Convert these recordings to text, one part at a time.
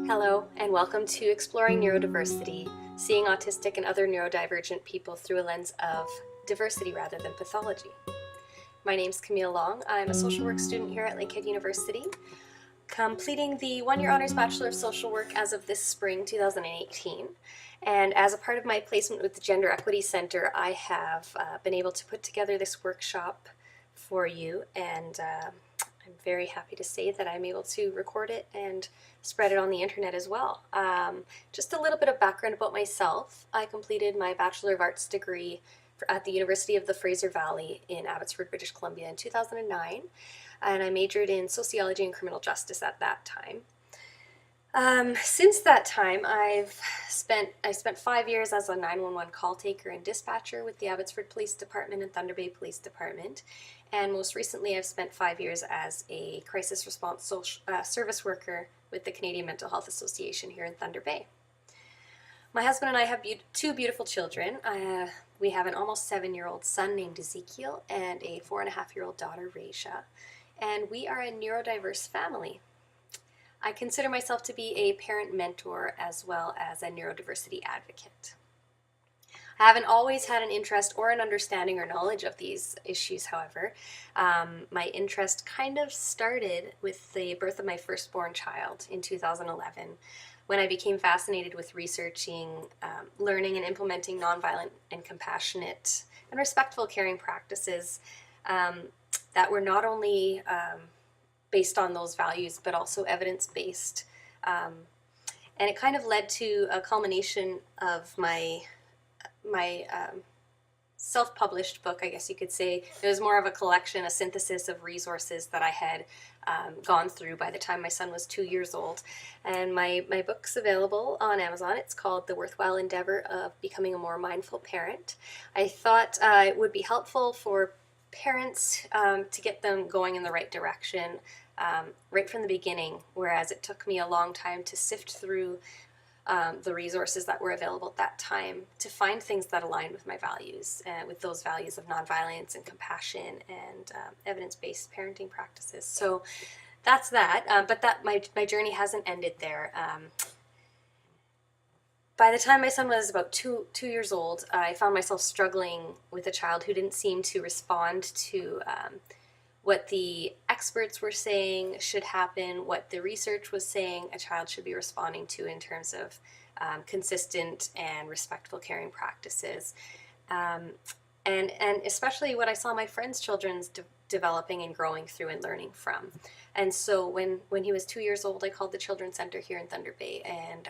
Hello, and welcome to Exploring Neurodiversity, seeing autistic and other neurodivergent people through a lens of diversity rather than pathology. My name's Camille Long. I'm a social work student here at Lakehead University, completing the one-year honors Bachelor of Social Work as of this spring 2018. And as a part of my placement with the Gender Equity Center, I have been able to put together this workshop for you, and I'm very happy to say that I'm able to record it and spread it on the internet as well. Just a little bit of background about myself. I completed my Bachelor of Arts degree at the University of the Fraser Valley in Abbotsford, British Columbia in 2009, and I majored in sociology and criminal justice at that time. Since that time, I spent 5 years as a 911 call taker and dispatcher with the Abbotsford Police Department and Thunder Bay Police Department, and most recently I've spent 5 years as a crisis response service worker with the Canadian Mental Health Association here in Thunder Bay. My husband and I have two beautiful children. We have an almost 7-year-old son named Ezekiel and a 4.5-year-old daughter, Raisha, and we are a neurodiverse family. I consider myself to be a parent mentor as well as a neurodiversity advocate. I haven't always had an interest or an understanding or knowledge of these issues, however. My interest kind of started with the birth of my firstborn child in 2011, when I became fascinated with researching, learning and implementing nonviolent and compassionate and respectful caring practices that were not only based on those values, but also evidence-based. And it kind of led to a culmination of my self-published book, I guess you could say. It was more of a collection, a synthesis of resources that I had gone through by the time my son was 2 years old. And my book's available on Amazon. It's called The Worthwhile Endeavor of Becoming a More Mindful Parent. I thought it would be helpful for parents to get them going in the right direction right from the beginning, whereas it took me a long time to sift through the resources that were available at that time to find things that aligned with my values, with those values of nonviolence and compassion and evidence-based parenting practices. So that's that, but my journey hasn't ended there. By the time my son was about two years old, I found myself struggling with a child who didn't seem to respond to what the experts were saying should happen, what the research was saying a child should be responding to in terms of consistent and respectful caring practices. And especially what I saw my friends' children's developing and growing through and learning from. And so when he was 2 years old, I called the Children's Center here in Thunder Bay and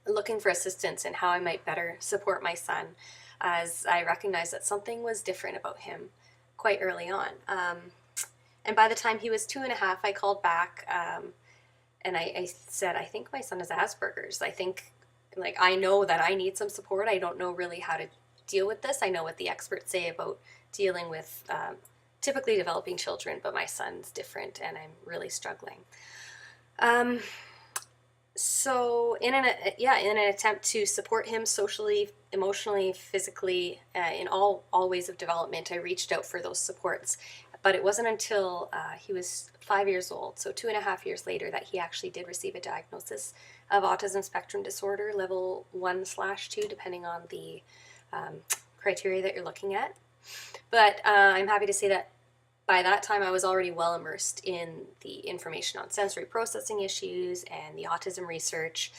looking for assistance in how I might better support my son, as I recognized that something was different about him quite early on. And by the time he was 2.5, I called back and I said, I think my son has Asperger's. I know that I need some support. I don't know really how to deal with this. I know what the experts say about dealing with typically developing children, but my son's different and I'm really struggling. So in an attempt to support him socially, emotionally, physically, in all ways of development, I reached out for those supports. But it wasn't until he was 5 years old, so 2.5 years later, that he actually did receive a diagnosis of autism spectrum disorder, level 1/2, depending on the criteria that you're looking at. But I'm happy to say that by that time, I was already well immersed in the information on sensory processing issues and the autism research.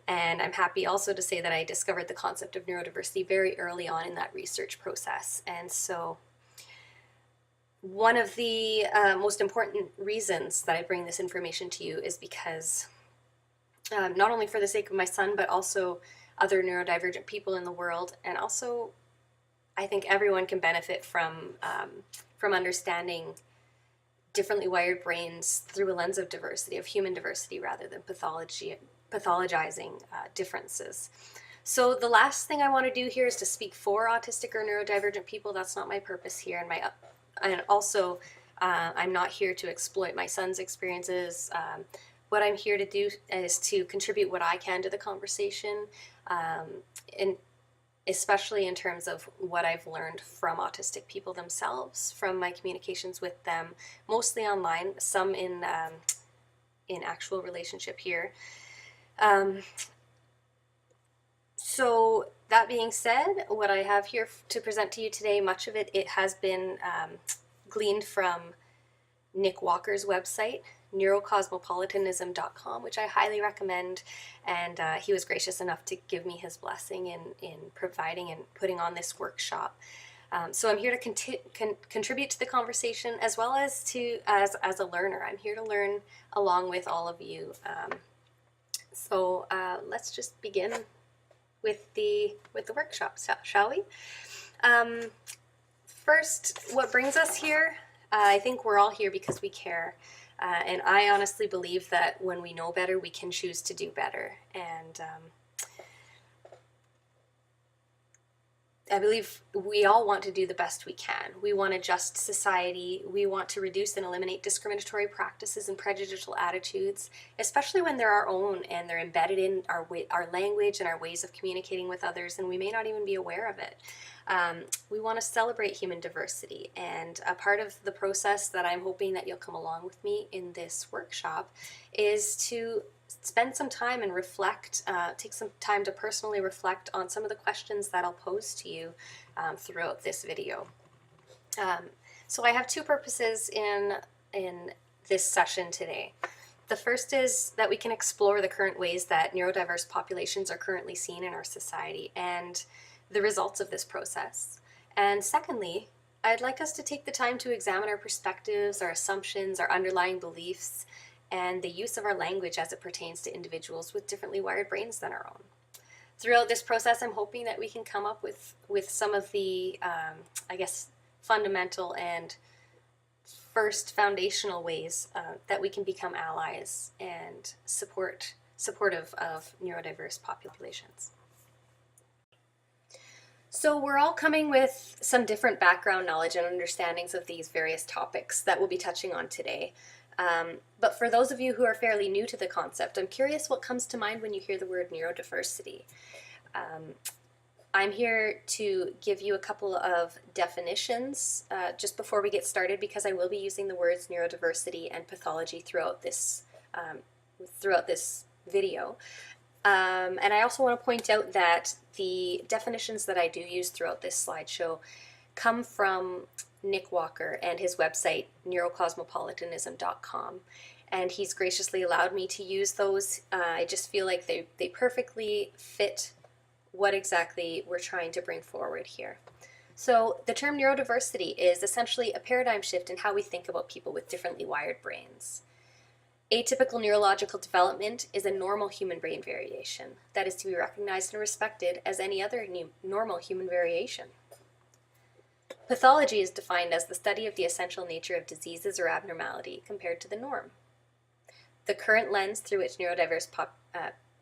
And I'm happy also to say that I discovered the concept of neurodiversity very early on in that research process. And so one of the most important reasons that I bring this information to you is because not only for the sake of my son, but also other neurodivergent people in the world, and also I think everyone can benefit from understanding differently wired brains through a lens of diversity, of human diversity, rather than pathologizing differences. So the last thing I want to do here is to speak for autistic or neurodivergent people. That's not my purpose here, and also I'm not here to exploit my son's experiences. What I'm here to do is to contribute what I can to the conversation, and especially in terms of what I've learned from autistic people themselves, from my communications with them, mostly online, some in in actual relationship here. So that being said, what I have here to present to you today, much of it has been gleaned from Nick Walker's website, neurocosmopolitanism.com, which I highly recommend, and he was gracious enough to give me his blessing in providing and putting on this workshop. So I'm here to contribute to the conversation as well as as a learner. I'm here to learn along with all of you. So let's just begin with the workshop, shall we? First, what brings us here? I think we're all here because we care. And I honestly believe that when we know better, we can choose to do better. And I believe we all want to do the best we can. We want a just society. We want to reduce and eliminate discriminatory practices and prejudicial attitudes, especially when they're our own and they're embedded in our language and our ways of communicating with others, and we may not even be aware of it. We want to celebrate human diversity, and a part of the process that I'm hoping that you'll come along with me in this workshop is to spend some time and reflect, take some time to personally reflect on some of the questions that I'll pose to you throughout this video. So I have two purposes in this session today. The first is that we can explore the current ways that neurodiverse populations are currently seen in our society and the results of this process. And secondly, I'd like us to take the time to examine our perspectives, our assumptions, our underlying beliefs, and the use of our language as it pertains to individuals with differently wired brains than our own. Throughout this process, I'm hoping that we can come up with some of the, I guess, fundamental and first foundational ways that we can become allies and supportive of neurodiverse populations. So we're all coming with some different background knowledge and understandings of these various topics that we'll be touching on today. But for those of you who are fairly new to the concept, I'm curious what comes to mind when you hear the word neurodiversity. I'm here to give you a couple of definitions just before we get started, because I will be using the words neurodiversity and pathology throughout this video. And I also want to point out that the definitions that I do use throughout this slideshow come from Nick Walker and his website, neurocosmopolitanism.com. And he's graciously allowed me to use those. I just feel like they perfectly fit what exactly we're trying to bring forward here. So the term neurodiversity is essentially a paradigm shift in how we think about people with differently wired brains. Atypical neurological development is a normal human brain variation that is to be recognized and respected as any other normal human variation. Pathology is defined as the study of the essential nature of diseases or abnormality compared to the norm. The current lens through which neurodiverse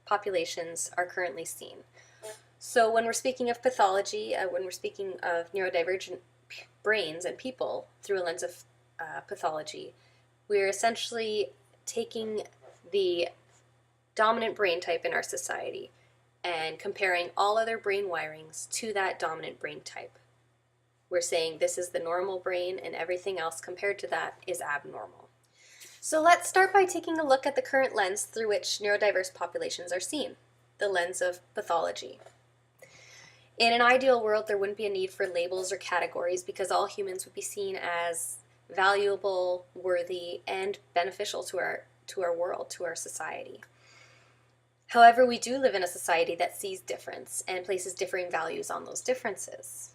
populations are currently seen. So when we're speaking of pathology, when we're speaking of neurodivergent brains and people through a lens of pathology, we're essentially taking the dominant brain type in our society and comparing all other brain wirings to that dominant brain type. We're saying this is the normal brain and everything else compared to that is abnormal. So let's start by taking a look at the current lens through which neurodiverse populations are seen, the lens of pathology. In an ideal world, there wouldn't be a need for labels or categories because all humans would be seen as valuable, worthy, and beneficial to our world, to our society. However, we do live in a society that sees difference and places differing values on those differences.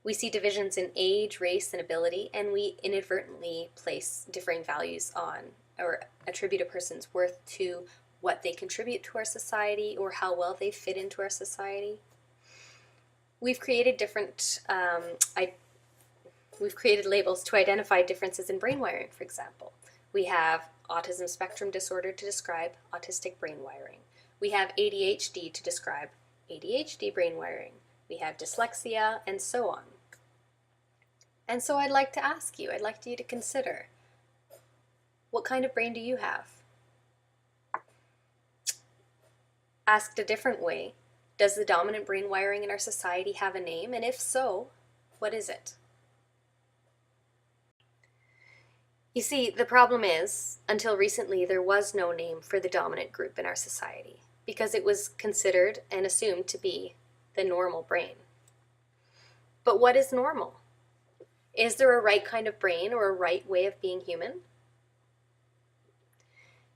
We see divisions in age, race, and ability, and we inadvertently place differing values on or attribute a person's worth to what they contribute to our society or how well they fit into our society. We've created we've created labels to identify differences in brain wiring, for example. We have autism spectrum disorder to describe autistic brain wiring. We have ADHD to describe ADHD brain wiring. We have dyslexia, and so on. And so I'd like to ask you, I'd like you to consider, what kind of brain do you have? Asked a different way, does the dominant brain wiring in our society have a name? And if so, what is it? You see, the problem is, until recently, there was no name for the dominant group in our society because it was considered and assumed to be the normal brain. But what is normal? Is there a right kind of brain or a right way of being human?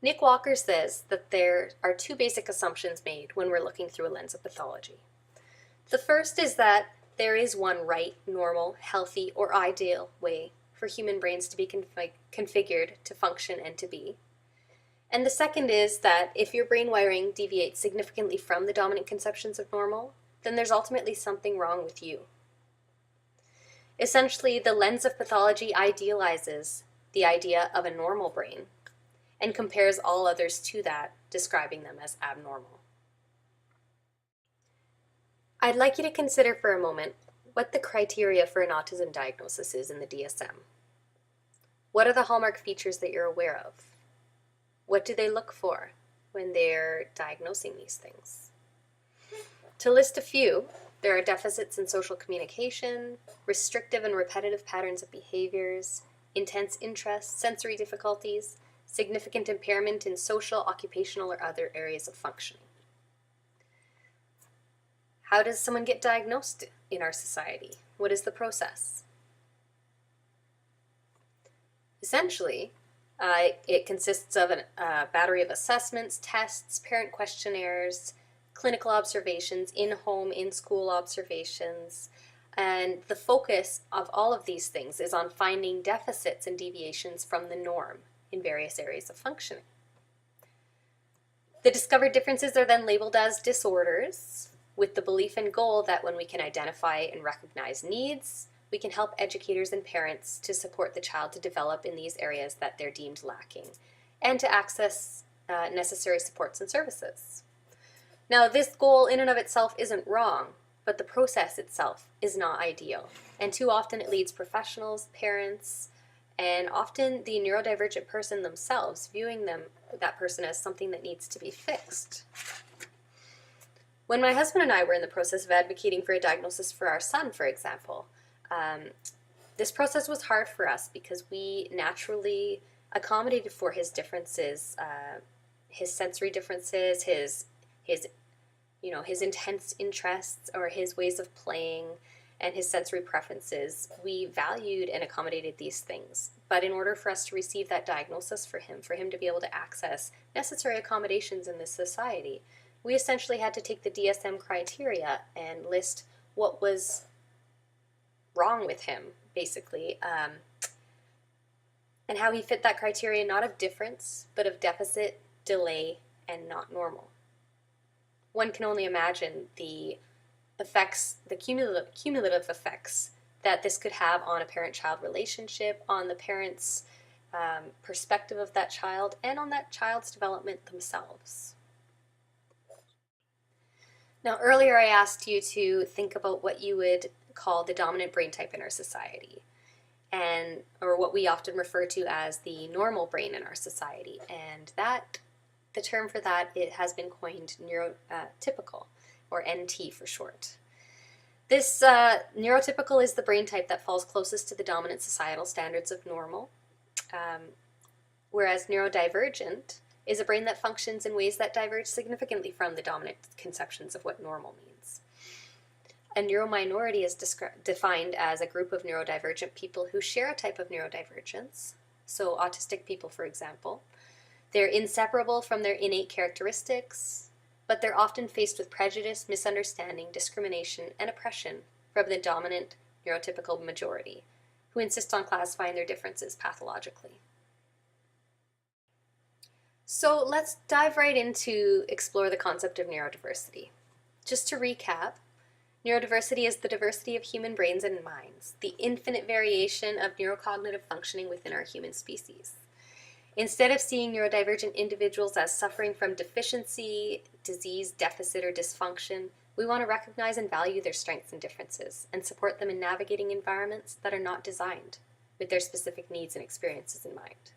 Nick Walker says that there are two basic assumptions made when we're looking through a lens of pathology. The first is that there is one right, normal, healthy, or ideal way for human brains to be configured to function and to be. And the second is that if your brain wiring deviates significantly from the dominant conceptions of normal, then there's ultimately something wrong with you. Essentially, the lens of pathology idealizes the idea of a normal brain and compares all others to that, describing them as abnormal. I'd like you to consider for a moment what the criteria for an autism diagnosis is in the DSM. What are the hallmark features that you're aware of? What do they look for when they're diagnosing these things? To list a few, there are deficits in social communication, restrictive and repetitive patterns of behaviors, intense interest, sensory difficulties, significant impairment in social, occupational, or other areas of functioning. How does someone get diagnosed in our society? What is the process? Essentially, it consists of a battery of assessments, tests, parent questionnaires, clinical observations, in-home, in-school observations, and the focus of all of these things is on finding deficits and deviations from the norm in various areas of functioning. The discovered differences are then labeled as disorders, with the belief and goal that when we can identify and recognize needs, we can help educators and parents to support the child to develop in these areas that they're deemed lacking, and to access necessary supports and services. Now, this goal in and of itself isn't wrong, but the process itself is not ideal, and too often it leads professionals, parents, and often the neurodivergent person themselves viewing that person as something that needs to be fixed. When my husband and I were in the process of advocating for a diagnosis for our son, for example, this process was hard for us because we naturally accommodated for his differences, his sensory differences, his intense interests or his ways of playing and his sensory preferences. We valued and accommodated these things. But in order for us to receive that diagnosis for him to be able to access necessary accommodations in this society, we essentially had to take the DSM criteria and list what was wrong with him, basically, and how he fit that criteria not of difference, but of deficit, delay, and not normal. One can only imagine the effects, the cumulative effects that this could have on a parent-child relationship, on the parent's perspective of that child, and on that child's development themselves. Now, earlier I asked you to think about what you would call the dominant brain type in our society, or what we often refer to as the normal brain in our society, and the term for that, it has been coined neurotypical, or NT for short. This neurotypical is the brain type that falls closest to the dominant societal standards of normal, whereas neurodivergent is a brain that functions in ways that diverge significantly from the dominant conceptions of what normal means. A neurominority is defined as a group of neurodivergent people who share a type of neurodivergence, so autistic people, for example. They're inseparable from their innate characteristics, but they're often faced with prejudice, misunderstanding, discrimination, and oppression from the dominant neurotypical majority, who insist on classifying their differences pathologically. So let's dive right into explore the concept of neurodiversity. Just to recap, neurodiversity is the diversity of human brains and minds, the infinite variation of neurocognitive functioning within our human species. Instead of seeing neurodivergent individuals as suffering from deficiency, disease, deficit, or dysfunction, we want to recognize and value their strengths and differences and support them in navigating environments that are not designed with their specific needs and experiences in mind.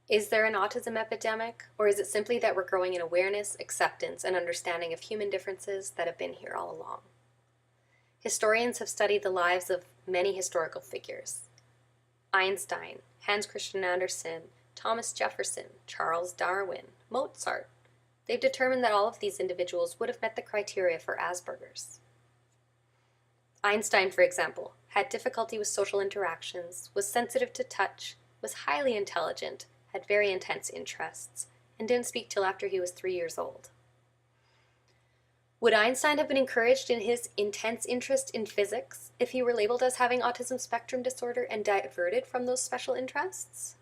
Is there an autism epidemic, or is it simply that we're growing in awareness, acceptance, and understanding of human differences that have been here all along? Historians have studied the lives of many historical figures. Einstein, Hans Christian Andersen, Thomas Jefferson, Charles Darwin, Mozart. They've determined that all of these individuals would have met the criteria for Asperger's. Einstein, for example, had difficulty with social interactions, was sensitive to touch, was highly intelligent, had very intense interests, and didn't speak till after he was 3 years old. Would Einstein have been encouraged in his intense interest in physics if he were labeled as having autism spectrum disorder and diverted from those special interests?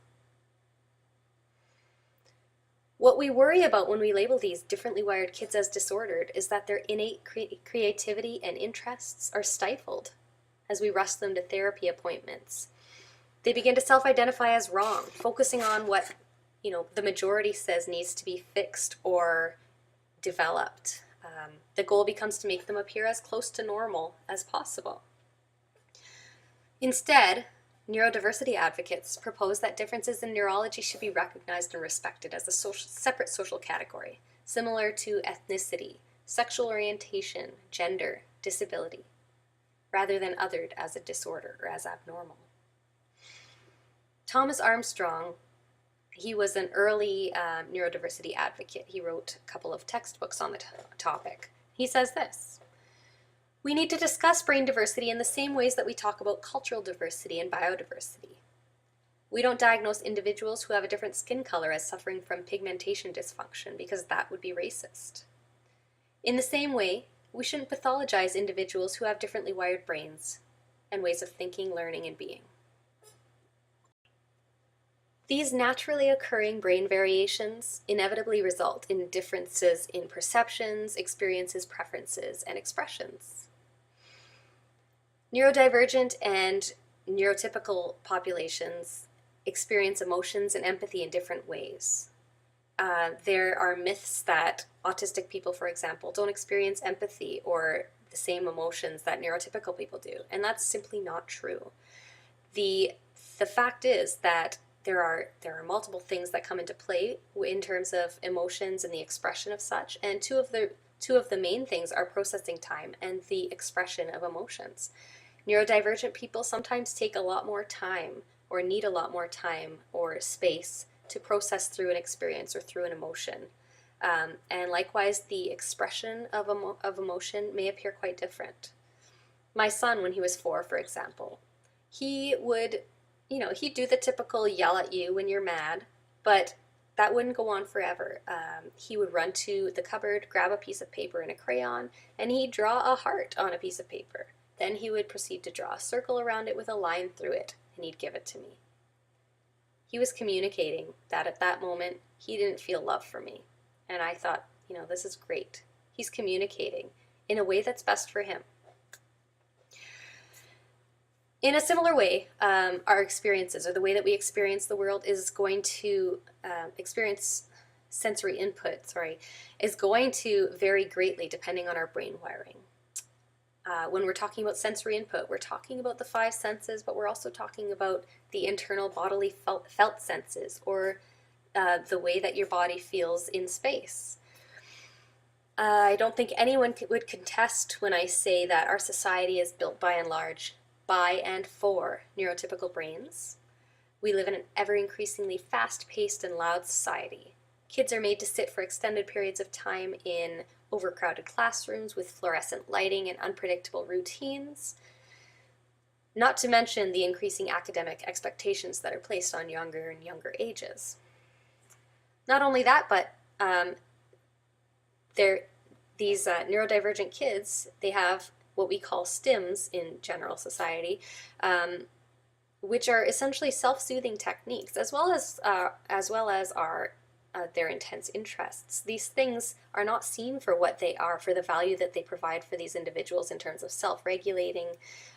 What we worry about when we label these differently wired kids as disordered is that their innate creativity and interests are stifled as we rush them to therapy appointments. They begin to self-identify as wrong, focusing on what, the majority says needs to be fixed or developed. The goal becomes to make them appear as close to normal as possible. Instead, neurodiversity advocates propose that differences in neurology should be recognized and respected as a separate social category, similar to ethnicity, sexual orientation, gender, disability, rather than othered as a disorder or as abnormal. Thomas Armstrong, he was an early neurodiversity advocate. He wrote a couple of textbooks on the topic. He says this: "We need to discuss brain diversity in the same ways that we talk about cultural diversity and biodiversity. We don't diagnose individuals who have a different skin color as suffering from pigmentation dysfunction because that would be racist. In the same way, we shouldn't pathologize individuals who have differently wired brains and ways of thinking, learning, and being. These naturally occurring brain variations inevitably result in differences in perceptions, experiences, preferences, and expressions. Neurodivergent and neurotypical populations experience emotions and empathy in different ways. There are myths that autistic people, for example, don't experience empathy or the same emotions that neurotypical people do, and that's simply not true. The fact is that there are multiple things that come into play in terms of emotions and the expression of such, and two of the main things are processing time and the expression of emotions. Neurodivergent people sometimes take a lot more time or need a lot more time or space to process through an experience or through an emotion. And likewise, the expression of emotion may appear quite different. My son, when he was 4, for example, he would he'd do the typical yell at you when you're mad, but that wouldn't go on forever. He would run to the cupboard, grab a piece of paper and a crayon, and he'd draw a heart on a piece of paper. Then he would proceed to draw a circle around it with a line through it, and he'd give it to me. He was communicating that at that moment, he didn't feel love for me. And I thought, this is great. He's communicating in a way that's best for him. In a similar way, our experiences, or the way that we experience the world, is going to experience sensory input, is going to vary greatly depending on our brain wiring. When we're talking about sensory input, we're talking about the 5 senses, but we're also talking about the internal bodily felt senses, or the way that your body feels in space. I don't think anyone would contest when I say that our society is built by and large by and for neurotypical brains. We live in an ever-increasingly fast-paced and loud society. Kids are made to sit for extended periods of time in overcrowded classrooms with fluorescent lighting and unpredictable routines, not to mention the increasing academic expectations that are placed on younger and younger ages. Not only that, but these neurodivergent kids, they have what we call stims in general society, which are essentially self-soothing techniques, as well as their intense interests. These things are not seen for what they are, for the value that they provide for these individuals in terms of self-regulating,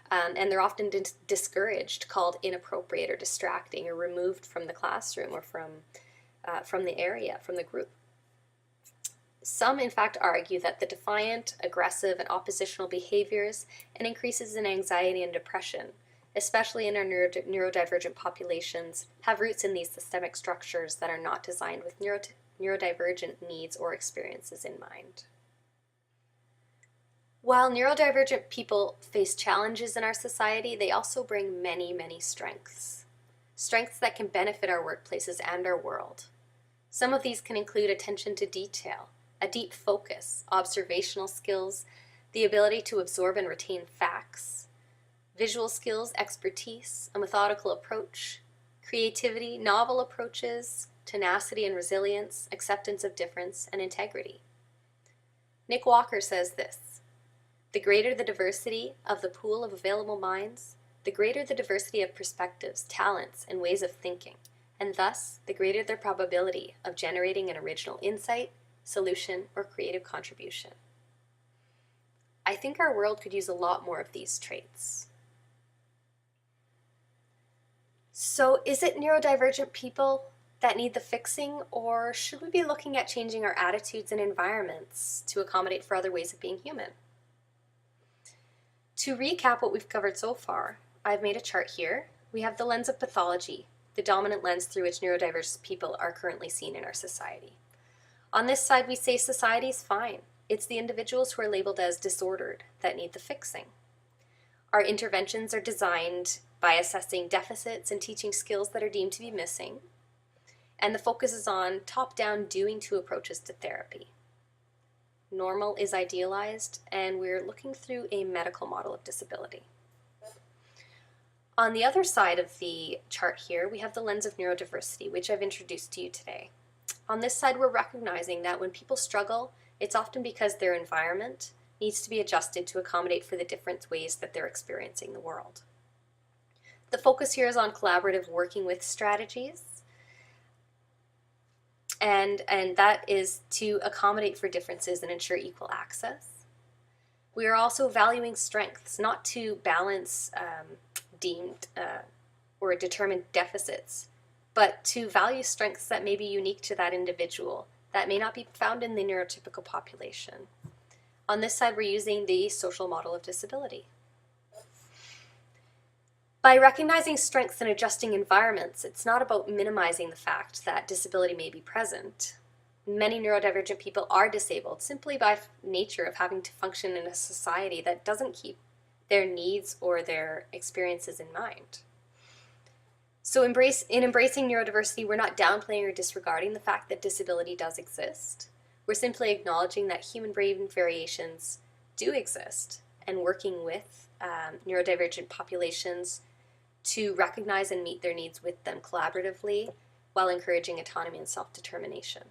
and they're often discouraged, called inappropriate or distracting, or removed from the classroom or from the area, from the group. Some, in fact, argue that the defiant, aggressive, and oppositional behaviors and increases in anxiety and depression, especially in our neurodivergent populations, have roots in these systemic structures that are not designed with neurodivergent needs or experiences in mind. While neurodivergent people face challenges in our society, they also bring many, many strengths. strengths that can benefit our workplaces and our world. Some of these can include attention to detail, a deep focus, observational skills, the ability to absorb and retain facts, visual skills, expertise, a methodical approach, creativity, novel approaches, tenacity and resilience, acceptance of difference, and integrity. Nick Walker says this: "The greater the diversity of the pool of available minds, the greater the diversity of perspectives, talents, and ways of thinking, and thus the greater the probability of generating an original insight, solution, or creative contribution." I think our world could use a lot more of these traits. So is it neurodivergent people that need the fixing, or should we be looking at changing our attitudes and environments to accommodate for other ways of being human? To recap what we've covered so far, I've made a chart here. We have the lens of pathology, the dominant lens through which neurodiverse people are currently seen in our society. On this side, we say society's fine. It's the individuals who are labeled as disordered that need the fixing. Our interventions are designed by assessing deficits and teaching skills that are deemed to be missing. And the focus is on top-down doing-to approaches to therapy. Normal is idealized, and we're looking through a medical model of disability. On the other side of the chart here, we have the lens of neurodiversity, which I've introduced to you today. On this side, we're recognizing that when people struggle, it's often because their environment needs to be adjusted to accommodate for the different ways that they're experiencing the world. The focus here is on collaborative working with strategies, and that is to accommodate for differences and ensure equal access. We are also valuing strengths, not to balance deemed or determined deficits, but to value strengths that may be unique to that individual, that may not be found in the neurotypical population. On this side, we're using the social model of disability. By recognizing strengths and adjusting environments, it's not about minimizing the fact that disability may be present. Many neurodivergent people are disabled simply by nature of having to function in a society that doesn't keep their needs or their experiences in mind. So in embracing neurodiversity, we're not downplaying or disregarding the fact that disability does exist. We're simply acknowledging that human brain variations do exist and working with neurodivergent populations to recognize and meet their needs with them collaboratively while encouraging autonomy and self-determination.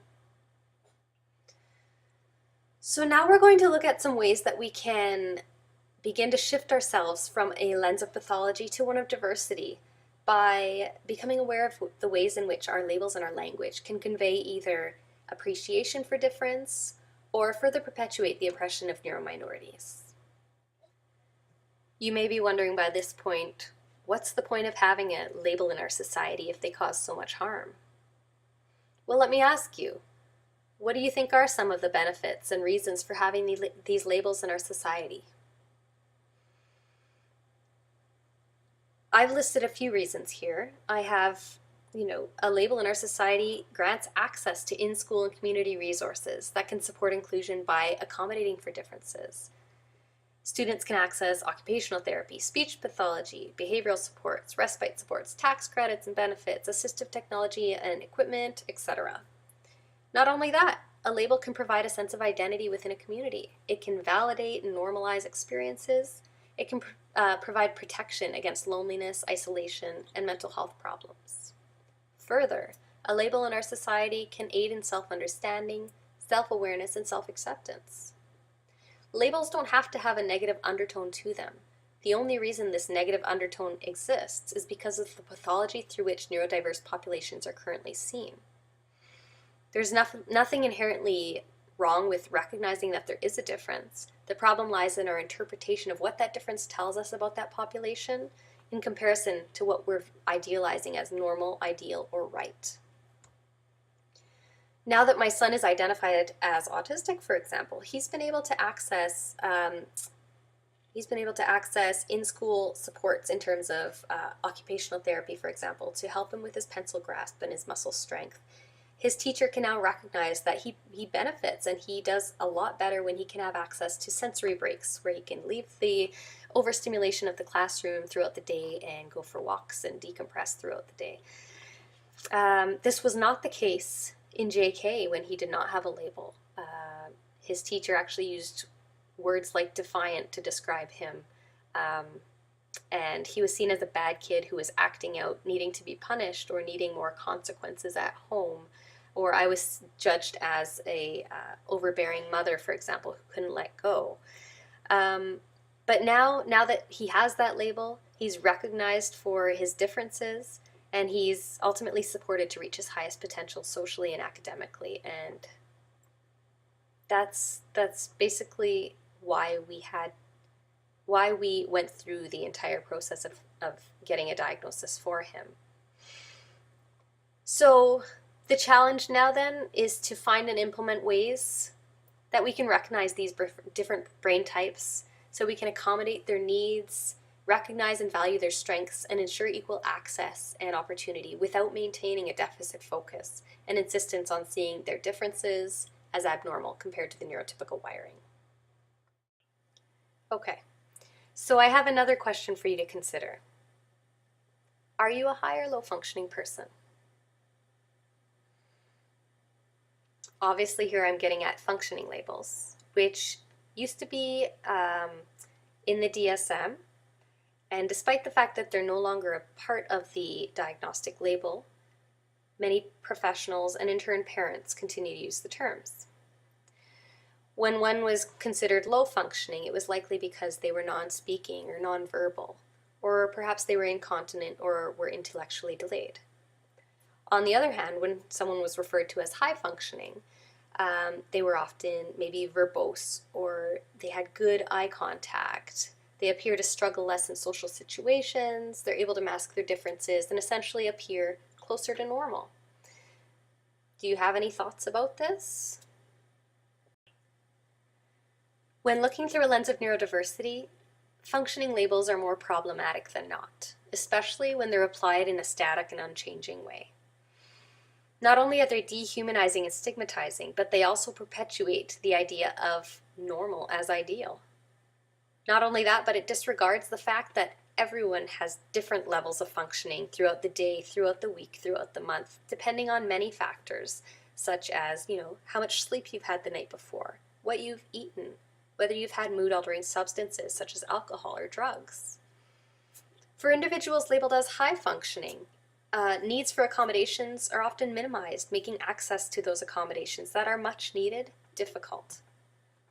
So now we're going to look at some ways that we can begin to shift ourselves from a lens of pathology to one of diversity by becoming aware of the ways in which our labels and our language can convey either appreciation for difference or further perpetuate the oppression of neurominorities. You may be wondering by this point, what's the point of having a label in our society if they cause so much harm? Well, let me ask you, what do you think are some of the benefits and reasons for having these labels in our society? I've listed a few reasons here. I have, a label in our society grants access to in-school and community resources that can support inclusion by accommodating for differences. Students can access occupational therapy, speech pathology, behavioral supports, respite supports, tax credits and benefits, assistive technology and equipment, etc. Not only that, a label can provide a sense of identity within a community. It can validate and normalize experiences. It can provide protection against loneliness, isolation, and mental health problems. Further, a label in our society can aid in self-understanding, self-awareness, and self-acceptance. Labels don't have to have a negative undertone to them. The only reason this negative undertone exists is because of the pathology through which neurodiverse populations are currently seen. There's nothing inherently wrong with recognizing that there is a difference. The problem lies in our interpretation of what that difference tells us about that population in comparison to what we're idealizing as normal, ideal, or right. Now that my son is identified as autistic, for example, he's been able to access in-school supports in terms of occupational therapy, for example, to help him with his pencil grasp and his muscle strength. His teacher can now recognize that he benefits and he does a lot better when he can have access to sensory breaks where he can leave the overstimulation of the classroom throughout the day and go for walks and decompress throughout the day. This was not the case in JK when he did not have a label. His teacher actually used words like defiant to describe him. And he was seen as a bad kid who was acting out, needing to be punished or needing more consequences at home. Or I was judged as a overbearing mother, for example, who couldn't let go. But now that he has that label, he's recognized for his differences, and he's ultimately supported to reach his highest potential socially and academically. And that's basically why we went through the entire process of getting a diagnosis for him. So the challenge now then is to find and implement ways that we can recognize these different brain types so we can accommodate their needs, recognize and value their strengths, and ensure equal access and opportunity without maintaining a deficit focus and insistence on seeing their differences as abnormal compared to the neurotypical wiring. Okay, so I have another question for you to consider. Are you a high or low functioning person? Obviously here I'm getting at functioning labels, which used to be in the DSM, and despite the fact that they're no longer a part of the diagnostic label, many professionals and in turn parents continue to use the terms. When one was considered low functioning, it was likely because they were non-speaking or non-verbal, or perhaps they were incontinent or were intellectually delayed. On the other hand, when someone was referred to as high functioning, they were often maybe verbose, or they had good eye contact. They appear to struggle less in social situations, they're able to mask their differences, and essentially appear closer to normal. Do you have any thoughts about this? When looking through a lens of neurodiversity, functioning labels are more problematic than not, especially when they're applied in a static and unchanging way. Not only are they dehumanizing and stigmatizing, but they also perpetuate the idea of normal as ideal. Not only that, but it disregards the fact that everyone has different levels of functioning throughout the day, throughout the week, throughout the month, depending on many factors, such as, how much sleep you've had the night before, what you've eaten, whether you've had mood-altering substances such as alcohol or drugs. For individuals labeled as high functioning, needs for accommodations are often minimized, making access to those accommodations that are much needed difficult.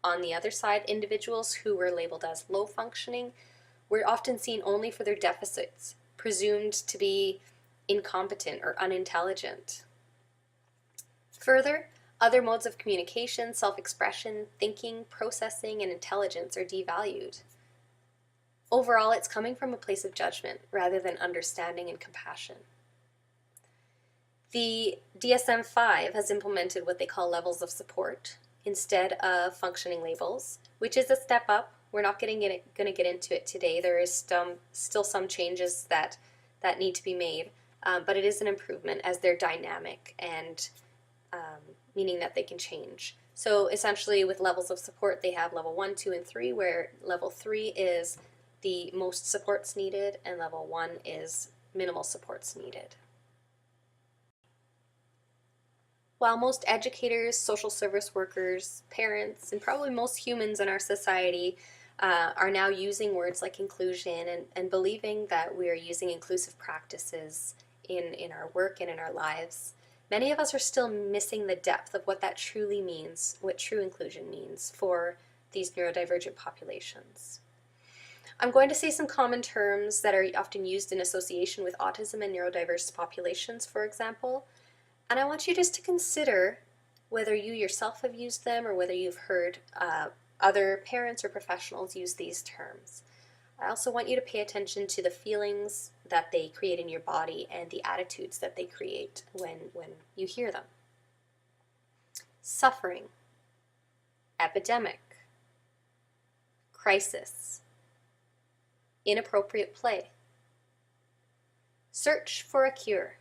On the other side, individuals who were labeled as low functioning were often seen only for their deficits, presumed to be incompetent or unintelligent. Further, other modes of communication, self-expression, thinking, processing, and intelligence are devalued. Overall, it's coming from a place of judgment rather than understanding and compassion. The DSM-5 has implemented what they call levels of support instead of functioning labels, which is a step up. We're not going to get into it today. There is still some changes that need to be made, but it is an improvement as they're dynamic and meaning that they can change. So essentially with levels of support, they have level 1, 2, and 3, where level 3 is the most supports needed and level 1 is minimal supports needed. While most educators, social service workers, parents, and probably most humans in our society are now using words like inclusion and believing that we are using inclusive practices in our work and in our lives, many of us are still missing the depth of what that truly means, what true inclusion means for these neurodivergent populations. I'm going to say some common terms that are often used in association with autism and neurodiverse populations, for example, and I want you just to consider whether you yourself have used them or whether you've heard other parents or professionals use these terms. I also want you to pay attention to the feelings that they create in your body and the attitudes that they create when you hear them. Suffering, epidemic, crisis, inappropriate play, search for a cure,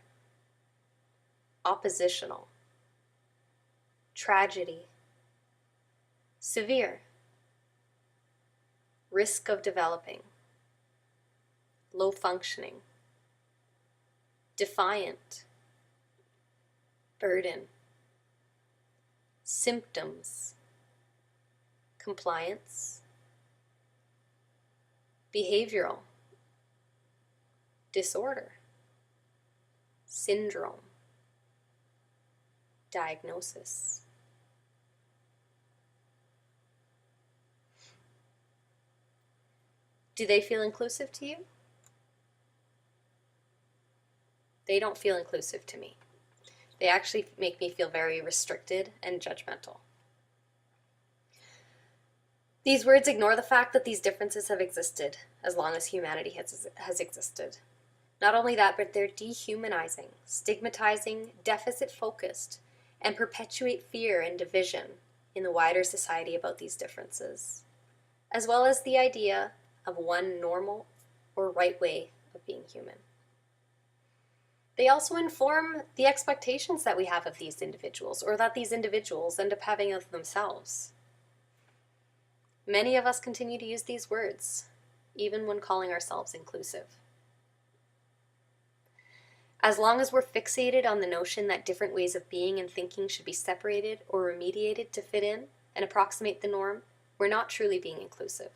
oppositional, tragedy, severe, risk of developing, low functioning, defiant, burden, symptoms, compliance, behavioral, disorder, syndrome, diagnosis. Do they feel inclusive to you? They don't feel inclusive to me. They actually make me feel very restricted and judgmental. These words ignore the fact that these differences have existed as long as humanity has existed. Not only that, but they're dehumanizing, stigmatizing, deficit-focused, and perpetuate fear and division in the wider society about these differences, as well as the idea of one normal or right way of being human. They also inform the expectations that we have of these individuals, or that these individuals end up having of themselves. Many of us continue to use these words, even when calling ourselves inclusive. As long as we're fixated on the notion that different ways of being and thinking should be separated or remediated to fit in and approximate the norm, we're not truly being inclusive.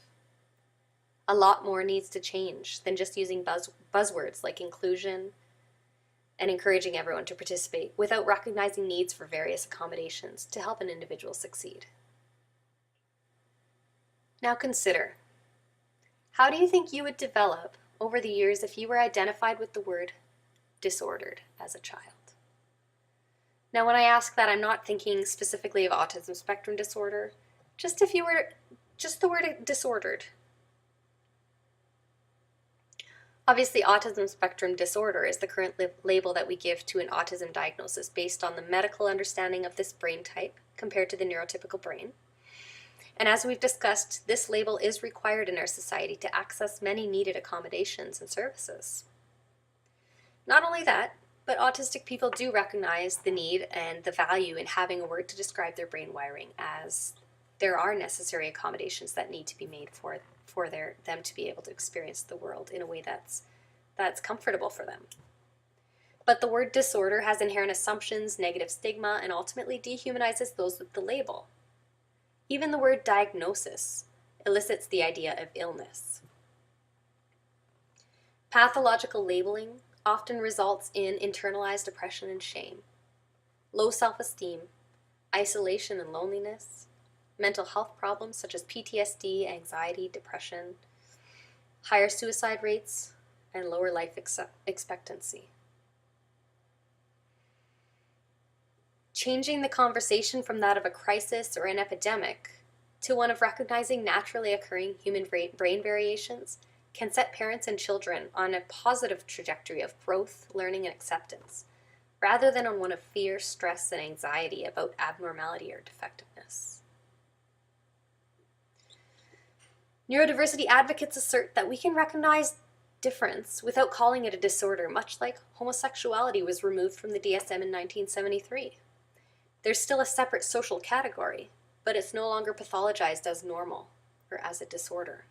A lot more needs to change than just using buzzwords like inclusion and encouraging everyone to participate without recognizing needs for various accommodations to help an individual succeed. Now consider, how do you think you would develop over the years if you were identified with the word disordered as a child? Now when I ask that, I'm not thinking specifically of autism spectrum disorder, just the word disordered. Obviously, autism spectrum disorder is the current label that we give to an autism diagnosis based on the medical understanding of this brain type compared to the neurotypical brain. And as we've discussed, this label is required in our society to access many needed accommodations and services. Not only that, but autistic people do recognize the need and the value in having a word to describe their brain wiring, as there are necessary accommodations that need to be made for them to be able to experience the world in a way that's comfortable for them. But the word disorder has inherent assumptions, negative stigma, and ultimately dehumanizes those with the label. Even the word diagnosis elicits the idea of illness. Pathological labeling often results in internalized depression and shame, low self-esteem, isolation and loneliness, mental health problems such as PTSD, anxiety, depression, higher suicide rates, and lower life expectancy. Changing the conversation from that of a crisis or an epidemic to one of recognizing naturally occurring human brain variations can set parents and children on a positive trajectory of growth, learning, and acceptance, rather than on one of fear, stress, and anxiety about abnormality or defectiveness. Neurodiversity advocates assert that we can recognize difference without calling it a disorder, much like homosexuality was removed from the DSM in 1973. There's still a separate social category, but it's no longer pathologized as normal or as a disorder.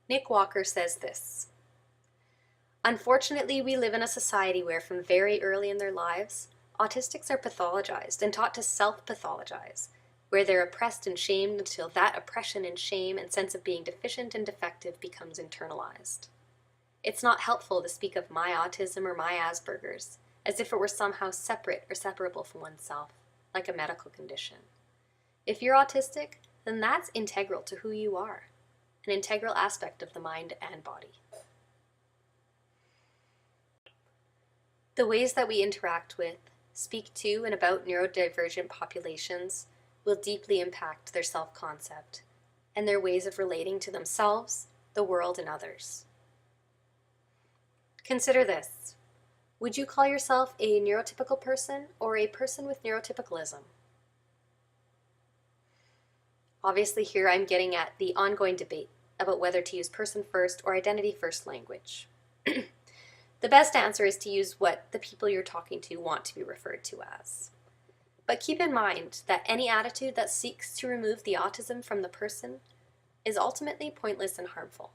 Nick Walker says this: "Unfortunately, we live in a society where from very early in their lives, autistics are pathologized and taught to self-pathologize, where they're oppressed and shamed until that oppression and shame and sense of being deficient and defective becomes internalized. It's not helpful to speak of my autism or my Asperger's as if it were somehow separate or separable from oneself, like a medical condition. If you're autistic, then that's integral to who you are, an integral aspect of the mind and body." The ways that we interact with, speak to, and about neurodivergent populations will deeply impact their self-concept and their ways of relating to themselves, the world, and others. Consider this. Would you call yourself a neurotypical person or a person with neurotypicalism? Obviously here I'm getting at the ongoing debate about whether to use person-first or identity-first language. The best answer is to use what the people you're talking to want to be referred to as. But keep in mind that any attitude that seeks to remove the autism from the person is ultimately pointless and harmful.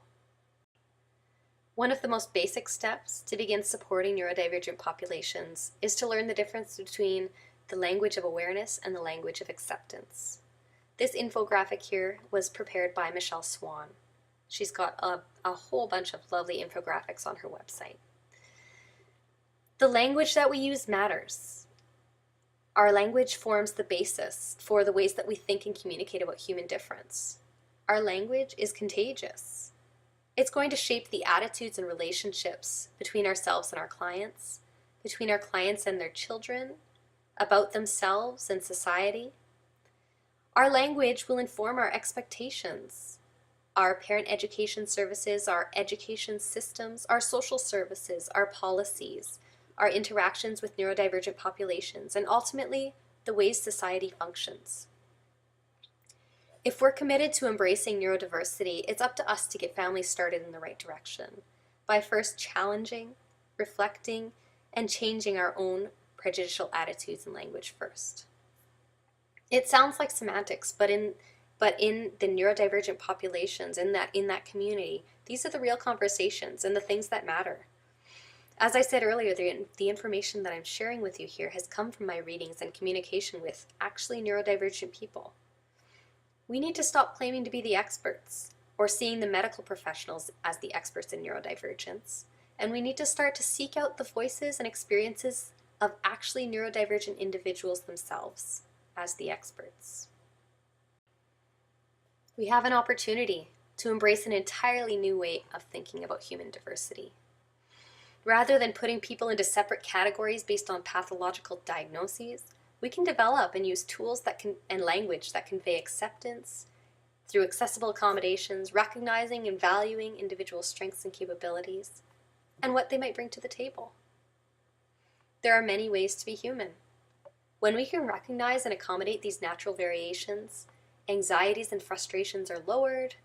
One of the most basic steps to begin supporting neurodivergent populations is to learn the difference between the language of awareness and the language of acceptance. This infographic here was prepared by Michelle Swan. She's got a whole bunch of lovely infographics on her website. The language that we use matters. Our language forms the basis for the ways that we think and communicate about human difference. Our language is contagious. It's going to shape the attitudes and relationships between ourselves and our clients, between our clients and their children, about themselves and society. Our language will inform our expectations, our parent education services, our education systems, our social services, our policies, our interactions with neurodivergent populations, and ultimately, the ways society functions. If we're committed to embracing neurodiversity, it's up to us to get families started in the right direction by first challenging, reflecting, and changing our own prejudicial attitudes and language first. It sounds like semantics, but in the neurodivergent populations, in that community, these are the real conversations and the things that matter. As I said earlier, the information that I'm sharing with you here has come from my readings and communication with actually neurodivergent people. We need to stop claiming to be the experts or seeing the medical professionals as the experts in neurodivergence, and we need to start to seek out the voices and experiences of actually neurodivergent individuals themselves as the experts. We have an opportunity to embrace an entirely new way of thinking about human diversity. Rather than putting people into separate categories based on pathological diagnoses, we can develop and use tools and language that convey acceptance through accessible accommodations, recognizing and valuing individual strengths and capabilities, and what they might bring to the table. There are many ways to be human. When we can recognize and accommodate these natural variations, anxieties and frustrations are lowered,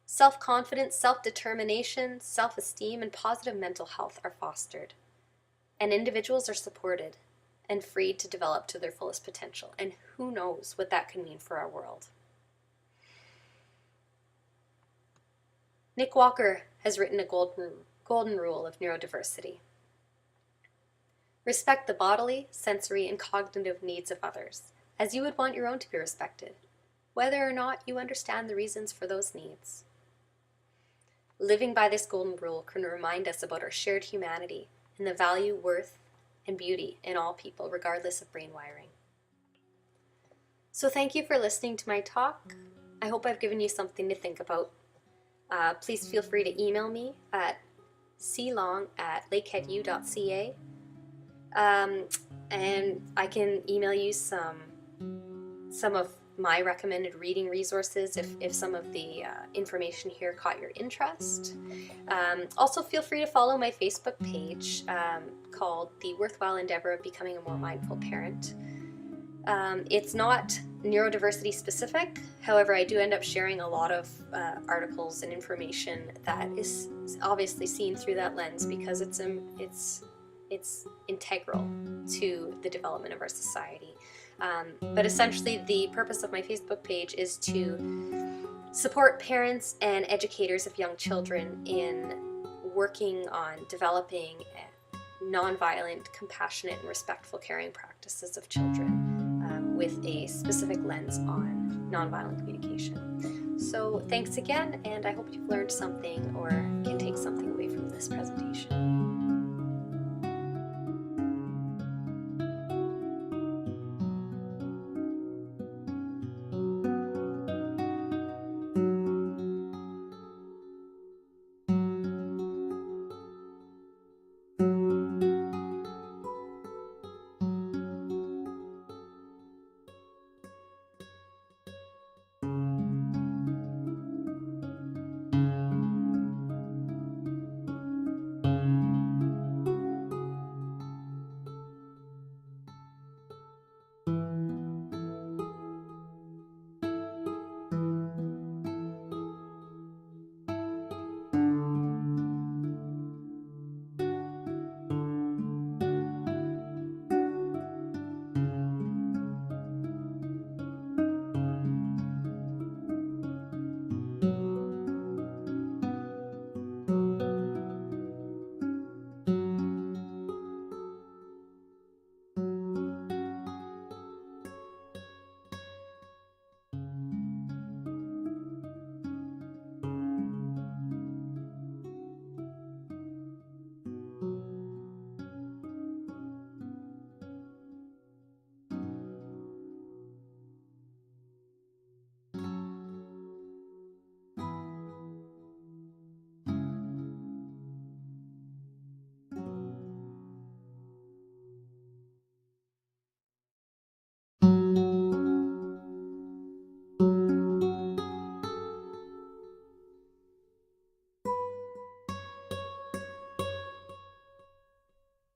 self-confidence, self-determination, self-esteem, and positive mental health are fostered, and individuals are supported and freed to develop to their fullest potential. And who knows what that can mean for our world. Nick Walker has written a golden rule of neurodiversity. Respect the bodily, sensory, and cognitive needs of others, as you would want your own to be respected, whether or not you understand the reasons for those needs. Living by this golden rule can remind us about our shared humanity and the value, worth, and beauty in all people, regardless of brain wiring. So thank you for listening to my talk. I hope I've given you something to think about. Please feel free to email me at clong@lakeheadu.ca, and I can email you some of my recommended reading resources if some of the information here caught your interest. Also feel free to follow my Facebook page called The Worthwhile Endeavor of Becoming a More Mindful Parent. It's not neurodiversity specific, however I do end up sharing a lot of articles and information that is obviously seen through that lens because it's integral to the development of our society. But essentially the purpose of my Facebook page is to support parents and educators of young children in working on developing nonviolent, compassionate, and respectful caring practices of children with a specific lens on nonviolent communication. So thanks again, and I hope you've learned something or can take something away from this presentation.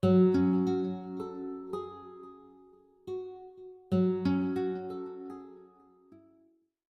you.